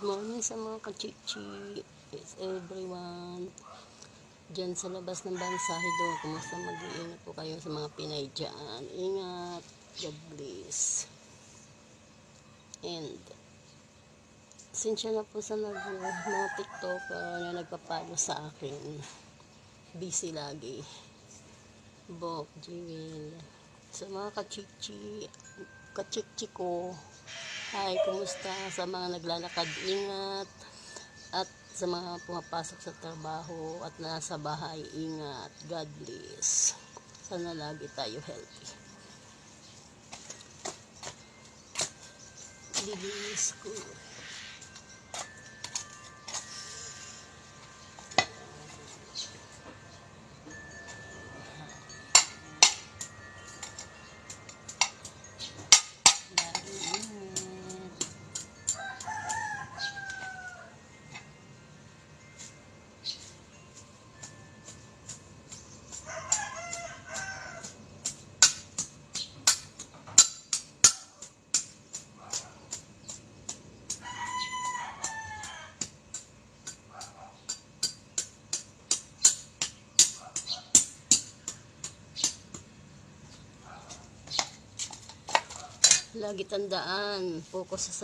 morning sa mga kachichi. It's everyone. Diyan sa labas ng Bansahido. Kumusta, mag-iingat po kayo sa mga Pinay dyan. Ingat. God bless. And sinsya na po sa mga TikToker na nagpapalo sa akin. Busy lagi. Bok, Jewel. Sa mga kachichi ko. Hi, kumusta? Sa mga naglalakad, ingat. At sa mga pumapasok sa trabaho at nasa bahay, ingat. God bless. Sana lagi tayo healthy. Lilis ko. Lagi tandaan, focus sa